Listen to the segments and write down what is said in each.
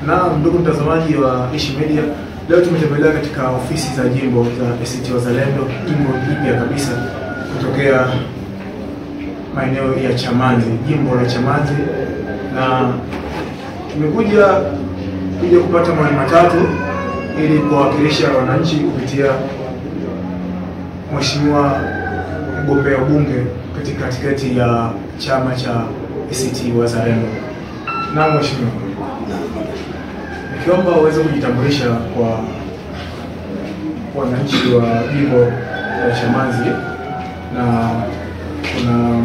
Na ndugu mtazamaji wa Ishi Media, leo tumetembelea katika ofisi za jimbo za ACT Wazalendo, jimbo jipya kabisa kutokea maeneo ya Chamazi, jimbo la Chamazi, na tumekuja kupata mawili matatu ili kuwakilisha wananchi kupitia mheshimiwa mgombea ubunge katika tiketi ya chama cha ACT Wazalendo. Na mheshimiwa, nikiomba uweze kujitambulisha kwa wananchi wa jimbo la Chamazi, na kuna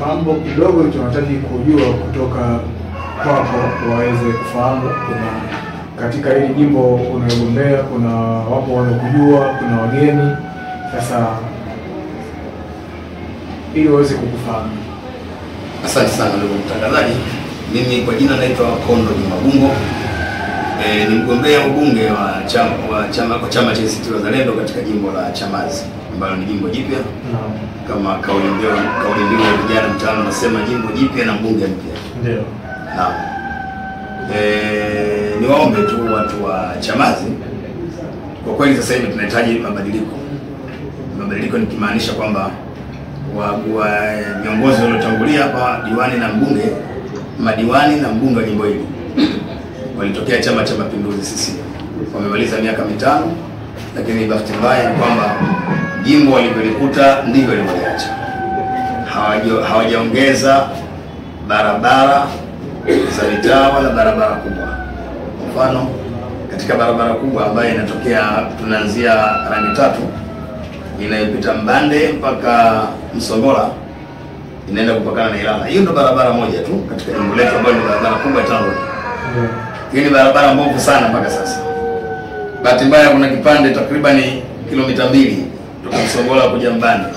mambo kidogo tunahitaji kujua kutoka kwako waweze kufahamu. Kuna katika hili jimbo unayogombea, kuna wapo wanaokujua, kuna wageni, sasa ili waweze kukufahamu. Asante sana ndugu mtangazaji. Mimi kwa jina naitwa Kondo Juma. Ni mgombea ubunge wa chama cha ACT Wazalendo katika jimbo la Chamazi, ambalo ni jimbo jipya. Kama kauli mbiu ya vijana mtaani nasema jimbo jipya na mbunge mpya. Ndio. Naam. Niwaombe tu watu wa Chamazi, kwa kweli sasa hivi tunahitaji mabadiliko. Mabadiliko nikimaanisha kwamba wa viongozi waliotangulia hapa, diwani na mbunge, madiwani na mbunge wa jimbo hili walitokea Chama cha Mapinduzi sisi. Wamemaliza miaka 5, lakini bahati mbaya ni kwamba jimbo walipelikuta ndivyo walivyoacha. Hawajaongeza barabara za mitaa wala barabara kubwa. Kwa mfano, katika barabara kubwa ambayo inatokea, tunaanzia Rangi Tatu inayopita Mbande mpaka Msongola inaenda kupakana na Ilala. Hiyo ndio barabara moja tu katika jimbo letu ambayo ni barabara kubwa ya TANROADS. Hii ni barabara mbovu sana mpaka sasa. Bahati mbaya kuna kipande takriban kilomita 2 kutoka Msongola kuja Mbande.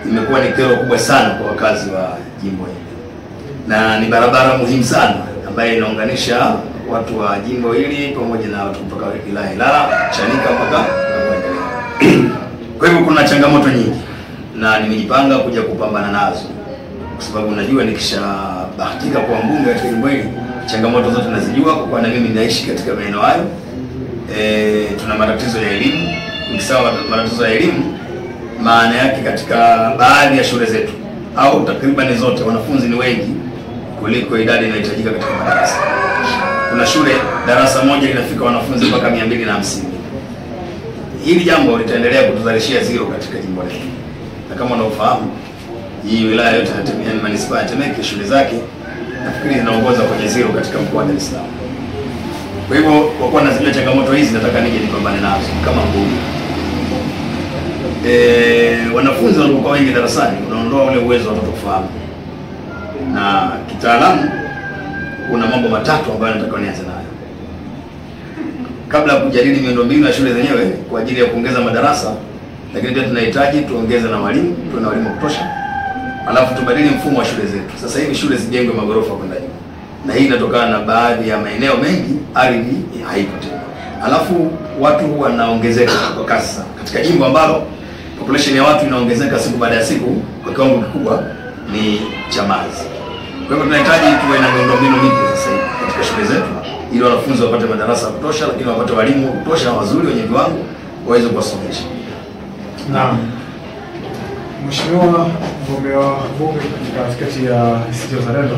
Imekuwa ni kero kubwa sana kwa wakazi wa jimbo hili. Na ni barabara muhimu sana ambayo inaunganisha watu wa jimbo hili pamoja na watu kutoka wilaya Ilala, Chanika mpaka kwa hivyo kuna changamoto nyingi na nimejipanga kuja kupambana nazo, kwa sababu najua nikishabahatika kuwa mbunge katika jimbo hili changamoto zote nazijua, kwa kuwa mimi naishi katika maeneo hayo. Tuna matatizo ya elimu. Nikisema matatizo ya elimu, maana yake katika baadhi ya shule zetu au takriban zote wanafunzi ni wengi kuliko idadi inayohitajika katika madarasa. Kuna shule darasa moja linafika wanafunzi mpaka 250. Hili jambo litaendelea kutuzalishia zero katika jimbo letu. Na kama unaofahamu, hii wilaya yote ya manispaa ya Temeke, shule zake nafikiri zinaongoza kwenye zero katika mkoa wa Dar es Salaam. Kwa hivyo kwa kuwa nazijua changamoto hizi, nataka nije nipambane nazo kama mbunge. Wanafunzi wanapokuwa wengi darasani, unaondoa ule uwezo wa watoto kufahamu. Na kitaalamu kuna mambo matatu ambayo nataka nianze nayo. Kabla ya kujadili miundombinu ya shule zenyewe kwa ajili ya kuongeza madarasa, lakini pia tunahitaji tuongeze na walimu, tuwe na walimu kutosha. Alafu tubadili mfumo wa shule zetu. Sasa hivi shule zijengwe magorofa kwenda juu. Na hii inatokana na baadhi ya maeneo mengi ardhi haipo tena. Alafu watu wanaongezeka kwa kasi sana. Katika jimbo ambalo population ya watu inaongezeka siku baada ya siku kwa kiwango kikubwa ni Chamazi. Kwa hivyo tunahitaji tuwe na miundombinu mipya sasa hivi katika shule zetu, ili wanafunzi wapate madarasa ya kutosha, lakini wapate walimu wa kutosha wazuri wenye viwango waweze kuwasomesha. Naam. Mheshimiwa mgombea bunge katika tiketi ya ACT Wazalendo,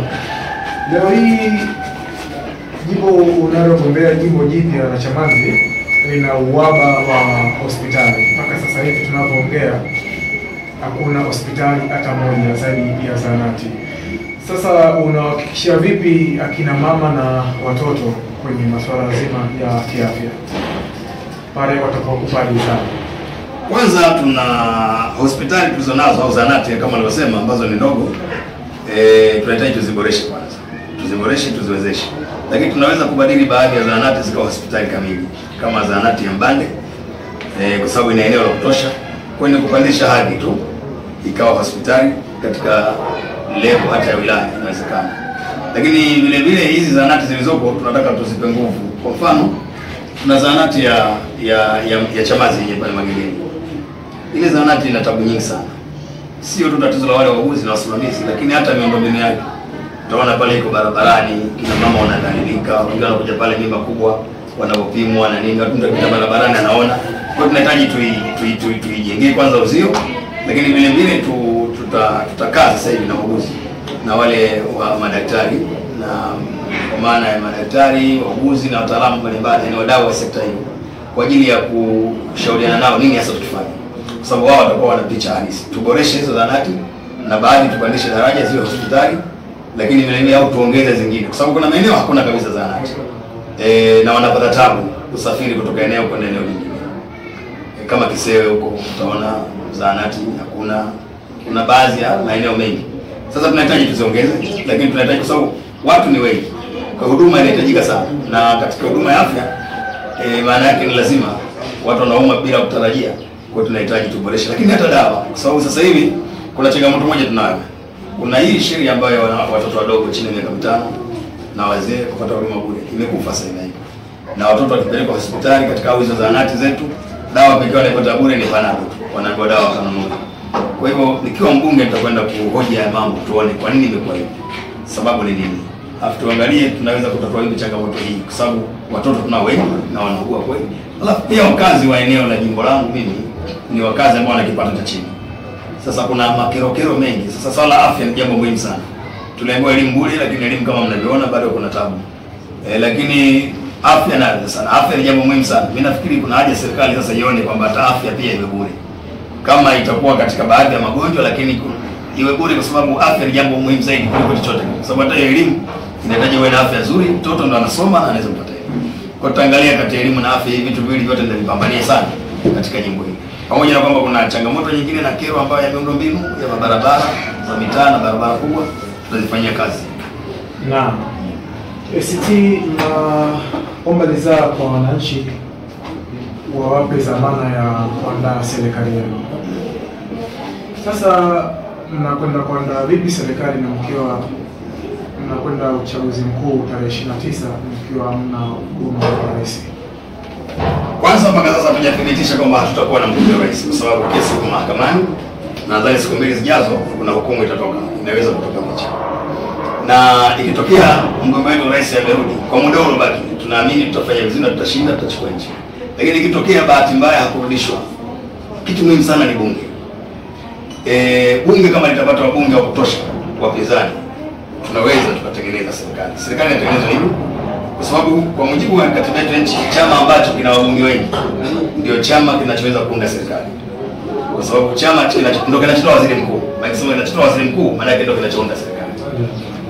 leo hii jimbo unalogombea, jimbo jipya la Chamazi, lina uhaba wa hospitali. Mpaka sasa hivi tunapoongea hakuna hospitali hata moja zaidi ya zahanati. Sasa unahakikisha vipi akina mama na watoto kwenye masuala zima ya kiafya pale watakapokuwa sana? Kwanza tuna hospitali tulizonazo au zahanati kama nilivyosema ambazo ni ndogo. Tunahitaji tuziboreshe kwanza. Tuziboreshe, tuziwezeshe. Lakini tunaweza kubadili baadhi ya zahanati zikawa hospitali kamili, kama zahanati ya Mbande, kwa sababu ina eneo la kutosha. Kwa hiyo kupandisha hadhi tu ikawa hospitali katika level hata ya wilaya inawezekana. Lakini vile vile hizi zahanati zilizopo tunataka tuzipe nguvu. Kwa mfano, tuna zahanati ya Chamazi yenye pale Magengeni. Ile zahanati ina tabu nyingi sana. Sio tu tatizo la wale wauguzi na wasimamizi, lakini hata miundombinu yake. utaona pale iko barabarani, kina mama wanadhalilika, wengine wanakuja pale mimba kubwa wanapopimwa na nini, watu ndio barabarani anaona. Kwa hiyo tunahitaji tuijengee kwanza uzio, lakini vile vile tutakaa sasa hivi na wauguzi na wale wa madaktari, na kwa maana ya madaktari, wauguzi na wataalamu mbalimbali, ni wadau wa sekta hiyo, kwa ajili ya kushauriana nao nini hasa tukifanya, kwa sababu wao watakuwa wana picha halisi. Tuboreshe hizo zahanati na baadhi tupandishe daraja ziwe hospitali, lakini vile vile au tuongeze zingine, kwa sababu kuna maeneo hakuna kabisa zahanati na wanapata tabu usafiri kutoka eneo kwenda eneo lingine. Kama Kisewe huko utaona zahanati hakuna, kuna baadhi ya maeneo mengi. Sasa tunahitaji tuziongeze, lakini tunahitaji kwa sababu watu ni wengi, kwa huduma inahitajika sana, na katika huduma ya afya maana yake ni lazima watu wanauma bila kutarajia. Kwa hiyo tunahitaji tuboreshe, lakini hata dawa, kwa sababu sasa hivi kuna changamoto moja tunayo. Kuna hii sheria ambayo watoto wadogo chini ya miaka 5 na wazee kupata huduma bure imekufa sasa hivi, na watoto wakipelekwa hospitali katika hizo zahanati zetu, dawa pekee wanapata bure ni Panadol, wanapewa dawa kanunua. Kwa hivyo nikiwa mbunge nitakwenda kuhoji haya mambo, tuone kwa nini imekuwa hivi, sababu ni nini, alafu tuangalie tunaweza kutatua hiyo changamoto hii, kwa sababu watoto tunao wengi na wanaugua kweli. Alafu pia wakazi wa eneo la jimbo langu mimi ni wakazi ambao wana kipato cha chini. Sasa kuna makerokero mengi. Sasa swala la afya ni jambo muhimu sana. Tunaambiwa elimu bure, lakini elimu kama mnavyoona bado kuna tabu. Lakini afya nayo sana. Afya ni jambo muhimu sana. Mimi nafikiri kuna haja serikali sasa ione kwamba hata afya pia iwe bure. Kama itakuwa katika baadhi ya magonjwa, lakini iwe bure, kwa sababu afya ni jambo muhimu zaidi kuliko chochote. Kwa sababu hata elimu inahitaji uwe na afya nzuri, mtoto ndo anasoma na anaweza kupata elimu. Kwa tutaangalia kati ya elimu na afya, hivi vitu viwili vyote ndio vipambanie sana katika jimbo hili. Pamoja na kwamba kuna changamoto nyingine na kero ambayo ya miundombinu ya barabara za mitaa na barabara kubwa, tutazifanyia kazi. Naam. ACT naomba ridhaa kwa wananchi wawape dhamana ya kuandaa serikali yenu. Sasa mnakwenda kuandaa vipi serikali na mkiwa mnakwenda uchaguzi mkuu tarehe 29 mkiwa hamna ugombea wa rais? Kwanza mpaka sasa tunathibitisha kwamba tutakuwa na mgombea rais, kwa sababu kesi iko mahakamani. Nadhani siku mbili zijazo kuna hukumu itatoka, inaweza kutoka mmoja. Na ikitokea mgombea wetu rais amerudi kwa muda uliobaki, tunaamini tutafanya vizuri na tutashinda, tutachukua nchi. Lakini ikitokea bahati mbaya hakurudishwa, kitu muhimu sana ni bunge. Bunge kama litapata wabunge wa kutosha wapinzani, tunaweza tukatengeneza serikali. Serikali inatengenezwa hivi kwa sababu kwa mujibu wa katiba yetu nchi, chama ambacho kina wabunge wengi ndio chama kinachoweza kuunda serikali. Kwa sababu chama ndio kinachotoa waziri mkuu. Maana kinachotoa waziri mkuu maana yake ndio kinachounda serikali.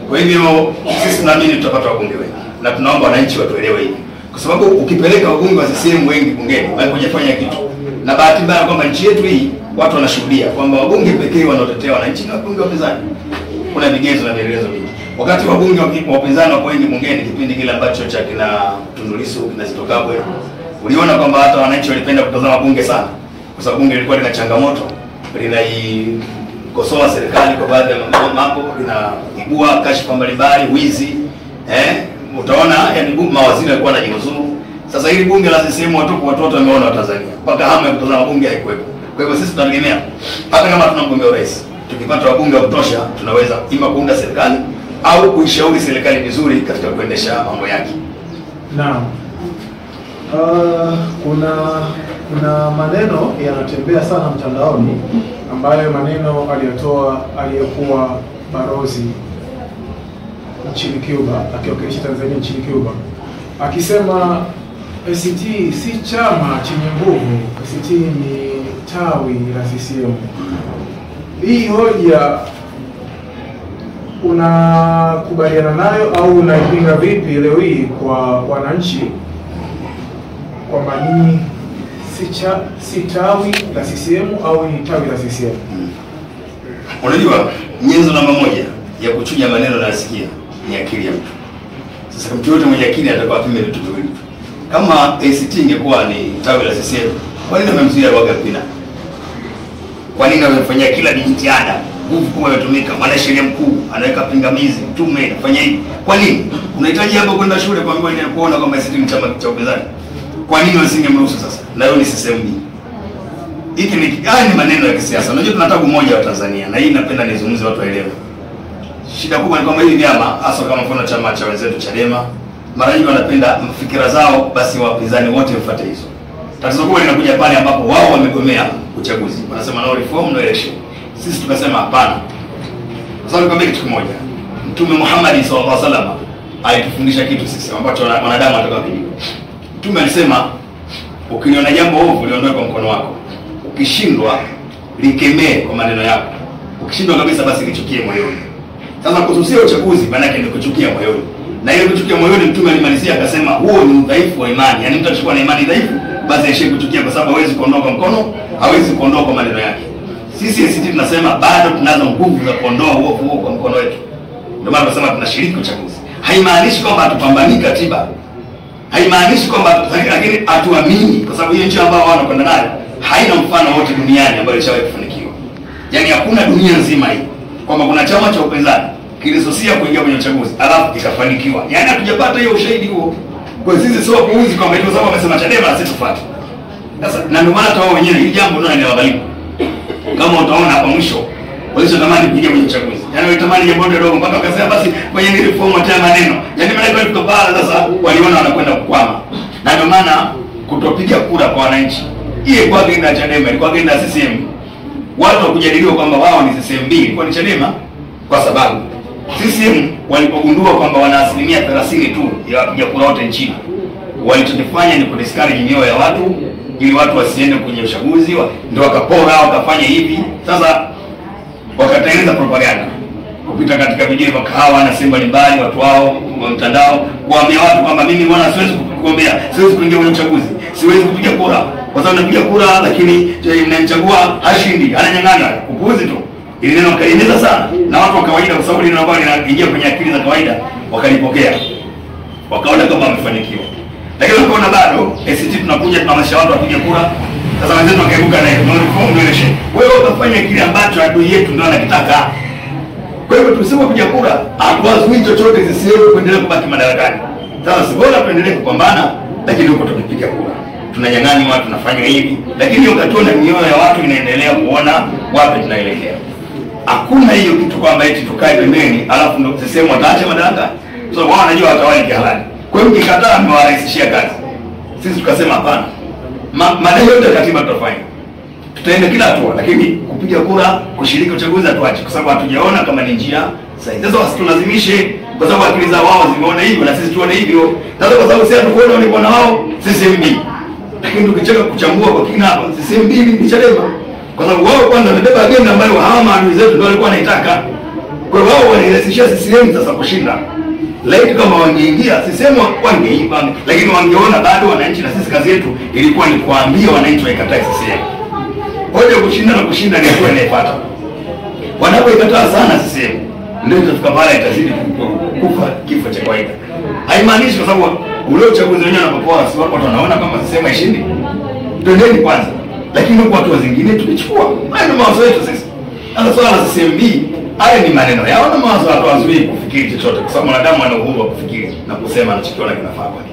Kwa hivyo sisi tunaamini tutapata wabunge wengi, na tunaomba wananchi watuelewe hivi. Kwa sababu ukipeleka wabunge wa CCM wengi bungeni, hawajafanya kitu. Na bahati mbaya kwamba nchi yetu hii watu wanashuhudia kwamba wabunge pekee wanaotetea wananchi na wabunge wapinzani. Kuna vigezo na vielelezo vingi. Wakati wabunge wa upinzani wako wengi bungeni, kipindi kile ambacho cha kina Tundu Lissu, kina Zitto Kabwe, uliona kwamba hata wananchi walipenda kutazama bunge sana, kwa sababu bunge lilikuwa lina changamoto, linaikosoa serikali kwa baadhi ya mambo, linaibua kashfa mbalimbali, wizi, utaona yani mawaziri walikuwa wanajiuzuru. Sasa hili bunge la CCM watoto wameona wa Tanzania, mpaka hamu ya kutazama bunge haikuwepo. Kwa hivyo sisi tunategemea hata kama tuna mgombea rais, tukipata wabunge wa kutosha, tunaweza ima kuunda serikali au kuishauri serikali vizuri katika kuendesha mambo yake. Naam. Kuna maneno yanatembea sana mtandaoni, ambayo maneno aliyotoa aliyekuwa balozi nchini Cuba, akiwakilisha Tanzania nchini Cuba, akisema ACT si chama chenye nguvu, ACT ni tawi la CCM. Hii hoja unakubaliana nayo au unaipinga vipi leo hii kwa wananchi kwamba ni si tawi la CCM au ni tawi la CCM? Unajua, nyenzo namba moja ya kuchuja maneno na asikia ni akili ya mtu. Sasa mtu yote mwenye akili atakuwa apime vitu viwili. Kama ACT ingekuwa ni tawi la CCM, kwa nini wamemzuia Waga Mpina? Kwa nini wamefanyia kila jitihada? Nguvu kubwa imetumika, mwanasheria mkuu anaweka pingamizi, tume inafanya hivi. Kwa nini? Unahitaji hapo kwenda shule kuambiwa ni kuona kama ACT ni chama cha upinzani. Kwa nini wasingemruhusu sasa? Na hiyo ni CCM. Hiki ni maneno ya kisiasa. Unajua tunataka umoja wa Tanzania, na hii napenda nizungumze watu waelewe. Shida kubwa ni kwamba hili vyama hasa kama mfano chama cha wenzetu Chadema mara nyingi wanapenda fikira zao basi wapinzani wote wafuate hizo. Tatizo kubwa linakuja pale ambapo wao wamegomea uchaguzi. Wanasema no reform no election. Sisi tukasema hapana. Kwa sababu nikwambia kitu kimoja. Mtume Muhammad sallallahu alaihi wasallam alitufundisha kitu sisi ambacho wanadamu wanataka kujua. Mtume alisema ukiniona jambo ovu liondoe kwa mkono wako. Ukishindwa likemee kwa maneno yako. Ukishindwa kabisa basi lichukie moyoni. Sasa kususia uchaguzi maana yake ni kuchukia moyoni. Na ile kuchukia moyoni Mtume alimalizia akasema huo ni udhaifu wa imani. Yaani mtu akishikwa na imani dhaifu basi aishie kuchukia kwa sababu hawezi kuondoa kwa mkono, hawezi kuondoa kwa maneno yake. Sisi ACT tunasema bado tunazo nguvu za kuondoa uovu huo kwa mkono wetu. Ndio maana tunasema tunashiriki uchaguzi. Haimaanishi kwamba hatupambani katiba. Haimaanishi kwamba lakini hatuamini kwa sababu hiyo nchi ambayo wao wanakwenda nayo haina mfano wote duniani ambayo ilishawahi kufanikiwa. Yaani hakuna dunia nzima hii kwamba kuna chama cha upinzani kilisusia kuingia kwenye uchaguzi alafu kikafanikiwa. Yaani hatujapata hiyo ushahidi huo. Kwa sisi sio kuuzi kwamba ndio sababu wamesema Chadema na sisi tufuate. Sasa na ndio maana wao wenyewe hili jambo ndio linawagharimu. Kama utaona hapa mwisho walichotamani kuingia kwenye uchaguzi. Yaani walitamani jambo dogo mpaka wakasema basi kwenye ile reform hata maneno. Yaani maana kwa tukapala sasa waliona wanakwenda kukwama. Na ndio maana kutopiga kura kwa wananchi. Ile kwa agenda ya Chadema, ilikuwa agenda ya CCM. Watu wakujadiliwa kwamba wao ni CCM mbili kwa ni Chadema kwa sababu CCM walipogundua kwamba wana 30% tu ya wapiga kura wote nchini. Walichofanya ni kudiscourage mioyo ya watu ili watu wasiende kwenye uchaguzi, ndio wakapora wakafanya hivi. Sasa wakatengeneza propaganda kupita katika vijiji vya kahawa na sehemu mbalimbali, watu wao wa mtandao kuambia watu kwamba mimi bwana siwezi kugombea, siwezi kuingia kwenye uchaguzi, siwezi kupiga kura kwa sababu napiga kura lakini mnanichagua hashindi, ananyang'anya. Upuuzi tu. Ili neno kaeneza sana na watu wa kawaida kwa sababu neno ambalo linaingia kwenye akili za kawaida wakalipokea. Wakaona kama wamefanikiwa. Lakini wakaona bado ACT tunakuja tunahamasisha watu wapige kura. Sasa wenzetu wakaibuka na no reform no election. Wewe utafanya kile ambacho adui yetu ndio anakitaka. Kwa hivyo tusipopiga kura, hatuwazuii chochote CCM kuendelea kubaki madarakani. Sasa si bora tuendelee kupambana lakini huko tukipiga kura tunanyang'anya watu tunafanya hivi, lakini ukatona mioyo ya watu inaendelea kuona wapi tunaelekea. Hakuna hiyo kitu kwamba eti tukae pembeni alafu ndio CCM wataacha madaraka. So wao wanajua watawali kihalali. Kwa hiyo mkikataa mmewarahisishia kazi. Sisi tukasema hapana. Madai yote katiba tutafanya. Tutaenda kila hatua lakini kupiga kura, kushiriki uchaguzi hatuache kwa sababu hatujaona kama ni njia sahihi. Sasa wasitulazimishe kwa sababu akili za wao zimeona hivyo na sisi tuone hivyo. Sasa kwa sababu sisi hatukuona walipoona wao, sisi mbi. Lakini tukicheka kuchambua kwa kina hapa, sisi mbili ni Chadema. Kwa sababu wao kwanza wamebeba agenda ambayo hawa maadui zetu ndio walikuwa wanaitaka. Kwa hiyo wao walirahisishia CCM sasa kushinda. Laiti kama wangeingia CCM wangeiba, lakini wangeona bado wananchi na sisi kazi yetu ilikuwa ni kuambia wananchi waikatae CCM. Hoja kushinda na kushinda ni kwa inayofuata. Wanapoikataa sana CCM ndio itafika pale itazidi kufa kifo cha kawaida. Haimaanishi kwa sababu ule uchaguzi wenyewe unapopoa watu wanaona kama CCM haishindi. Twendeni kwanza. Lakini kwa watu wengine tulichukua. Hayo ndio mawazo yetu sisi. Sasa swala la CCMB haya ni maneno yao na mawazo watu wazuri kufikiri chochote kwa sababu mwanadamu ana uhuru wa kufikiri na kusema anachokiona kinafaa kwake.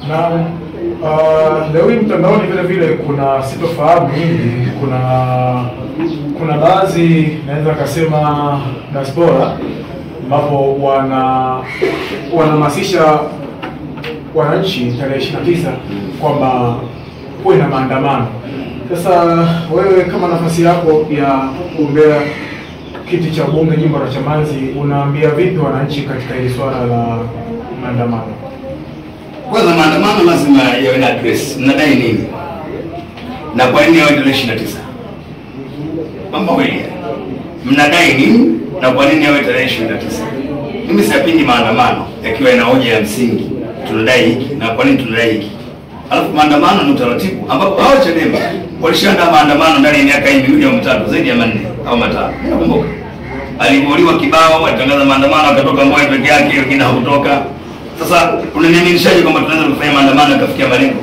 Na leo hii mtandaoni vile vile kuna sitofahamu nyingi, kuna baadhi naweza kusema diaspora ambapo wanahamasisha wananchi tarehe 29 kwamba kuwe na maandamano. Sasa wewe kama nafasi yako ya kugombea kiti cha bunge jimbo la Chamazi unaambia vipi wananchi katika hili swala la maandamano? Kwanza maandamano lazima yawe na address. Mnadai nini? Na kwa nini yawe tarehe 29? Mambo haya. Mnadai nini na kwa nini yawe tarehe 29? Mimi siyapingi maandamano yakiwa ina hoja ya msingi. Tunadai hiki na kwa nini tunadai hiki? Alafu maandamano ni utaratibu ambapo hao Chadema walishaandaa maandamano ndani ya miaka hii miwili au mitatu zaidi ya 4 au 5. Nakumbuka. Alimuuliwa kibao, alitangaza maandamano akatoka Moi peke yake, wengine hakutoka. Sasa unaniaminishaje kwamba tunaweza kufanya maandamano yakafikia malengo?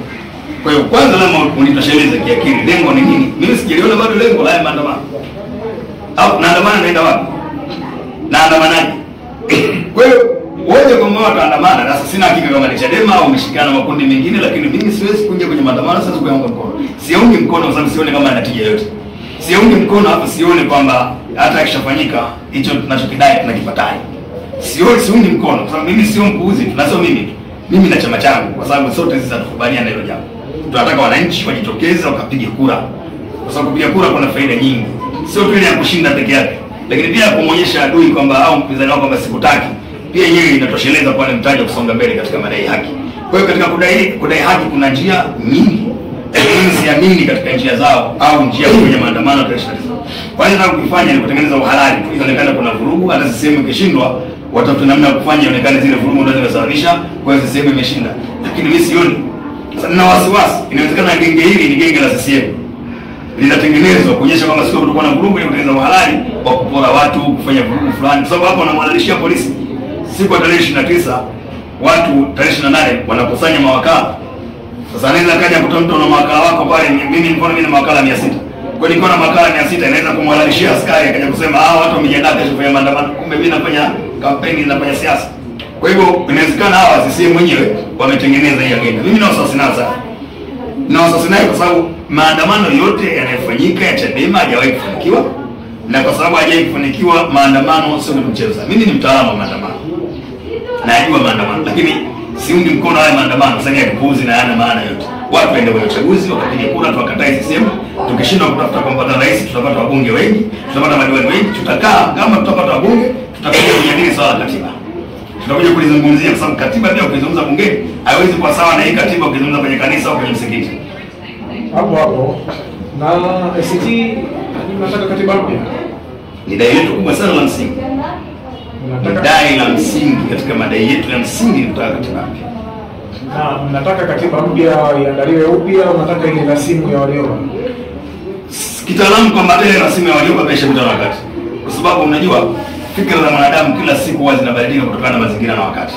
Kwa hiyo kwanza lazima unitosheleze kiakili. Lengo ni nini? Mimi sijaliona bado lengo la maandamano. Au maandamano naenda wapi? Naandamanaje? Kwa hiyo wote kwa mmoja wataandamana. Sasa sina hakika kama ni Chadema au umeshikana makundi mengine, lakini mimi siwezi kuingia kwenye maandamano sasa kuunga mkono. Siungi mkono kwa sababu sione kama natija yote. Siungi mkono hapo sione kwamba hata kishafanyika hicho tunachokidai tunakipatai. siungi mkono kwa sababu mimi sio mpuuzi, tunaso mimi na chama changu, kwa sababu sote sisi tutakubaliana na hilo jambo. Tunataka wananchi wajitokeze wakapige kura, kwa sababu kupiga kura kuna faida nyingi, sio tu ile ya kushinda peke yake, lakini pia kumwonyesha adui kwamba au mpinzani wako kwamba sikutaki, pia yeye inatosheleza kwa mtaji kusonga mbele katika madai haki. Kwa hiyo katika kudai haki kuna njia nyingi, lakini siamini katika njia zao au njia kwenye maandamano ya sheria. Kwa hiyo nataka kufanya ni kutengeneza uhalali tu, inaonekana kuna vurugu, hata sehemu ikishindwa watafuta namna ya kufanya ionekane zile vurugu ndio zinasababisha kwa hiyo sehemu imeshinda, lakini mimi sioni. Sasa nina wasiwasi, inawezekana genge hili ni genge la CCM linatengenezwa kuonyesha kwamba sio kutakuwa na vurugu, ili kutengeneza uhalali wa kupora watu, kufanya vurugu fulani, kwa sababu hapo wanamhalalishia polisi. Siku ya tarehe 29 watu tarehe 28 wanakusanya mawakala. Sasa anaweza kaja kutoa mtu na mawakala wako pale, mimi na mawakala 600. Kwa hiyo niko na mawakala 600, inaweza kumhalalishia askari akaja kusema watu wamejiandaa kesho kufanya maandamano, kumbe mimi nafanya kampeni, nafanya siasa. Kwa hivyo inawezekana hawa CCM wenyewe wametengeneza hii agenda. Mimi na wasiwasi nayo sana. Na wasiwasi nayo kwa sababu maandamano yote yanayofanyika ya Chadema hajawahi kufanikiwa, na kwa sababu hajawahi kufanikiwa maandamano sio mchezo. Mimi ni mtaalamu wa maandamano, najua maandamano, lakini siungi mkono haya maandamano sasa ya kupuuzi na yana maana yote. Watu waende kwenye uchaguzi wakapige kura, tuwakatae CCM. Tukishindwa kutafuta kumpata rais, tutapata wabunge wengi, tutapata madiwani wengi, tutakaa kama tutapata wabunge, tutakuja kujadili swala la katiba. Tutakuja kulizungumzia kwa sababu katiba pia ukizungumza bungeni haiwezi kuwa sawa na hii katiba ukizungumza kwenye kanisa au kwenye msikiti. Hapo na ACT tunataka katiba mpya. Ni dai letu kubwa sana la msingi. Dai la msingi katika madai yetu ya msingi ni kutaka katiba mpya. Na mnataka katiba mpya iandaliwe upya au mnataka ile rasimu ya Warioba? Kitaalamu kwamba ile rasimu ya Warioba imeshapita wakati. Kwa sababu unajua fikra za mwanadamu kila siku huwa zinabadilika kutokana na mazingira na wakati.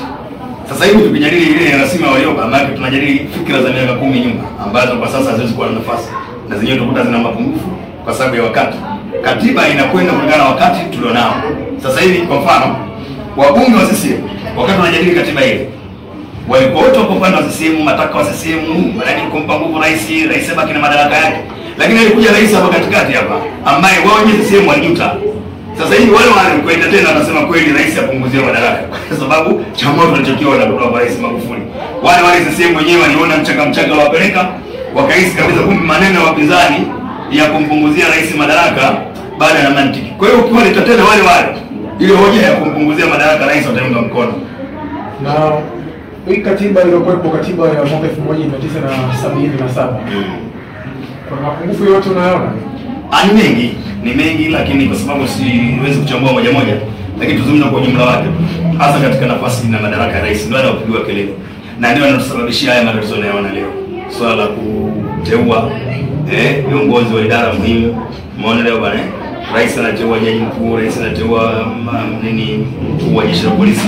Sasa hivi tukijadili ile rasimu ya Warioba, maana tunajadili fikra za miaka 10 nyuma ambazo kwa sasa haziwezi kuwa na nafasi, na zenyewe tukuta zina mapungufu kwa sababu ya wakati. Katiba inakwenda kulingana na wakati tulionao. Sasa hivi kwa mfano wabunge wa CCM wakati wanajadili katiba ile walikuwa wote kwa upande wa CCM, mataka wa CCM, yaani kumpa nguvu rais baki na madaraka yake. Lakini alikuja rais hapa katikati hapa ambaye wao wenyewe CCM walijuta. Sasa hivi wale kwenda tena wanasema kweli rais apunguzie madaraka kwa sababu chama walichokiwa na kwa rais Magufuli. Wale CCM wenyewe waliona mchaka wapeleka wakahisi kabisa kumbe maneno ya wapinzani ya kumpunguzia rais madaraka baada ya mantiki. Kwa hiyo ukiwaleta tena wale ile hoja ya kumpunguzia madaraka rais wataunga mkono. Na hii katiba iliyokuwa katiba ya mwaka 1977. Kuna mapungufu yote unayoona? Ni mengi lakini kwa sababu siwezi kuchambua moja moja, lakini tuzungumze kwa ujumla wake. Hasa katika nafasi na madaraka ya rais ndio anaopigwa kelele. Na ndio anatusababishia haya matatizo tunayoona leo. Swala la kuteua viongozi wa idara muhimu. Umeona leo bwana, rais anateua jaji mkuu, rais anateua mkuu wa jeshi la polisi,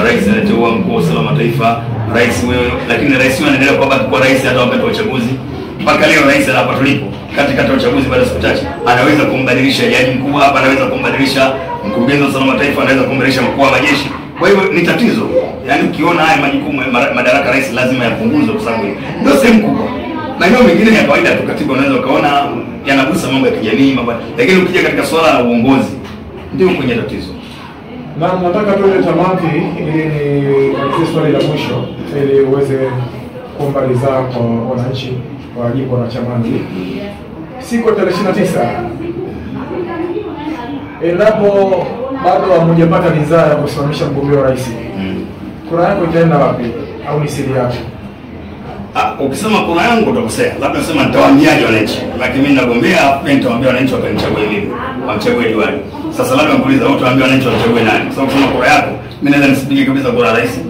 rais anateua mkuu wa usalama wa taifa, rais wewe, lakini rais wewe anaendelea kwa rais hata wakati wa uchaguzi. Mpaka leo rais hapa tulipo katika uchaguzi baada ya siku chache anaweza kumbadilisha jaji mkuu hapa, anaweza kumbadilisha mkurugenzi wa usalama wa taifa, anaweza kumbadilisha mkuu wa majeshi. Kwa hivyo ni tatizo. Yaani ukiona haya majukumu madaraka rais lazima yapunguzwe kwa sababu ndio sehemu kubwa. Maeneo mengine ya kawaida tu katiba unaweza ukaona yanagusa mambo ya kijamii mambo, lakini ukija katika swala la uongozi ndio kwenye tatizo. Na nataka tuende tamati ili ni swali la mwisho ili uweze kuomba ridhaa kwa wananchi wa jimbo la Chamazi. Siku ya tarehe 29 endapo bado hamjapata ridhaa ya kusimamisha mgombea wa rais, kura yako itaenda wapi au ni siri yako? Ukisema kura yangu utakosea. Labda nasema nitawaambiaje wananchi. Lakini mimi nagombea, mimi nitawaambia wananchi wakanichague mimi. Wamchague diwani. Sasa labda nikuuliza wewe utawaambia wananchi wachague nani? Kwa sababu kama kura yako, mimi naweza nisipige kabisa kura rais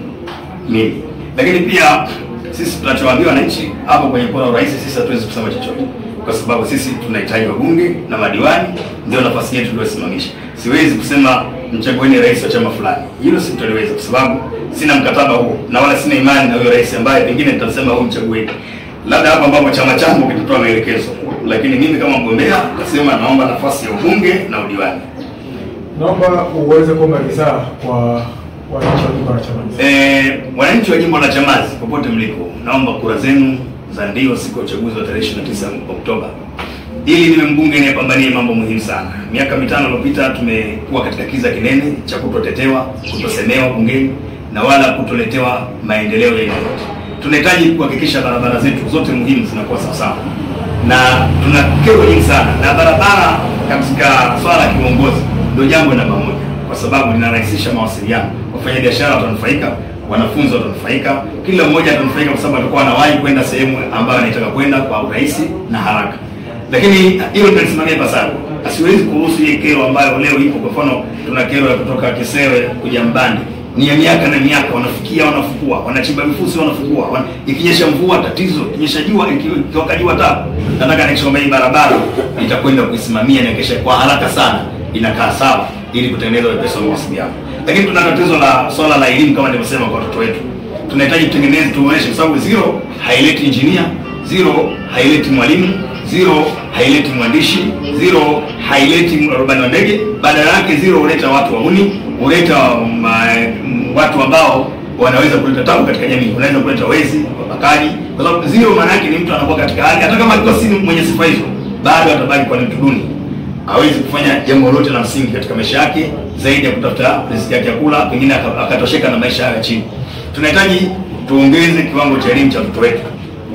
mimi. Lakini pia sisi tunachowaambia wananchi hapo kwenye kura rais, sisi hatuwezi kusema chochote. Kwa sababu sisi tunahitaji wabunge na madiwani, ndio nafasi yetu tuliyosimamisha. Siwezi kusema mchagueni rais wa chama fulani. Hilo sitaliweza kwa sababu sina mkataba huo na wala sina imani na huyo rais ambaye pengine nitasema huyu mchagueni. Labda hapa ambapo chama changu kitatoa maelekezo. Lakini mimi kama mgombea nasema naomba nafasi ya ubunge na udiwani. Naomba uweze kuomba ridhaa kwa wananchi wa jimbo la Chamazi. Wananchi wa jimbo la Chamazi popote mlipo, naomba kura zenu za ndio siku ya uchaguzi wa tarehe 29 Oktoba ili niwe mbunge anayepambania mambo muhimu sana. Miaka 5 iliyopita tumekuwa katika kiza kinene cha kutotetewa, kutosemewa bungeni na wala kutoletewa maendeleo ya yote. Tunahitaji kuhakikisha barabara zetu zote muhimu zinakuwa sawa. Na tuna kero nyingi sana. Na barabara katika swala la kiuongozi ndio jambo namba moja, kwa sababu linarahisisha mawasiliano. Wafanyabiashara watanufaika, wanafunzi watanufaika, kila mmoja atanufaika kwa sababu atakuwa anawahi kwenda sehemu ambayo anataka kwenda kwa urahisi na haraka. Lakini hiyo ndio tunasimamia pasako. Asiwezi kuruhusu hii kero ambayo leo ipo. Kwa mfano tuna kero ya kutoka Kisewe kuja Mbande. Ni ya miaka na miaka, wanafikia wanafukua, wanachimba vifusi wanafukua. Ikinyesha mvua tatizo, ikinyesha jua, ikiwaka jua tabu. Nataka nikisema hii barabara itakwenda kuisimamia na kesha kwa haraka sana inakaa sawa ili kutengeneza wepesi wa mawasiliano. Lakini tuna tatizo la swala la elimu kama nilivyosema kwa watoto wetu. Tunahitaji kutengeneza tuoneshe, kwa sababu zero haileti engineer, zero haileti mwalimu, zero haileti mwandishi, zero haileti rubani wa ndege. Badala yake zero huleta watu wauni, huleta watu ambao wanaweza kuleta tabu katika jamii. Unaweza kuleta wezi, wabakaji, kwa sababu zero maana yake ni mtu anakuwa katika hali, hata kama alikuwa si mwenye sifa hizo, bado atabaki kwa mtu duni. Hawezi kufanya jambo lolote la msingi katika maisha yake zaidi ya kutafuta riziki yake ya kula, pengine akatosheka na maisha ya chini. Tunahitaji tuongeze kiwango cha elimu cha watoto wetu.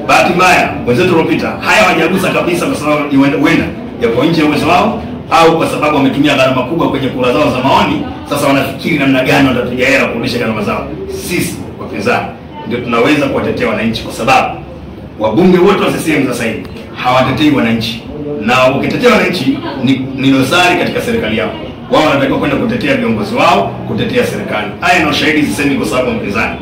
Bahati mbaya wenzetu waliopita haya hawajagusa kabisa, kwa sababu huenda yako nje ya uwezo wao, au kwa sababu wametumia gharama kubwa kwenye kura zao za maoni. Sasa wanafikiri namna gani watapiga hela kurudisha gharama zao. Sisi wapinzani ndio tunaweza kuwatetea wananchi, kwa sababu wabunge wote wa CCM sasa hivi hawatetei wananchi, na ukitetea wananchi ni dosari katika serikali yao. Wao wanatakiwa kwenda kutetea viongozi wao, kutetea serikali. Haya ndio shahidi, sisemi kwa sababu mpinzani.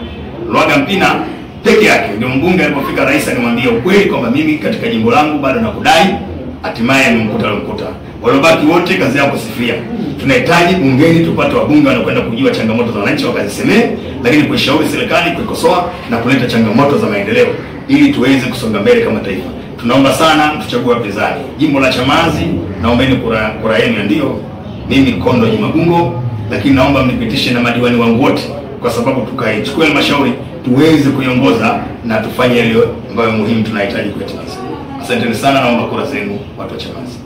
Lwaga Mpina peke yake ndio mbunge alipofika rais alimwambia ukweli kwamba mimi katika jimbo langu bado nakudai, hatimaye amemkuta alomkuta. Waliobaki wote kazi yao kusifia. Tunahitaji bungeni tupate wabunge wanakwenda kujua changamoto za wananchi wakazisemee, lakini kuishauri serikali, kuikosoa na kuleta changamoto za maendeleo ili tuweze kusonga mbele kama taifa. Tunaomba sana tuchague wapinzani. Jimbo la Chamazi naombeni kura yenu ndio. Mimi Kondo Juma Bungo, lakini naomba mnipitishe na madiwani wangu wote, kwa sababu tukaichukue halmashauri tuweze kuiongoza na tufanye yale ambayo muhimu tunahitaji kuyatimiza. Asanteni sana, naomba kura zenu watu wa Chamazi.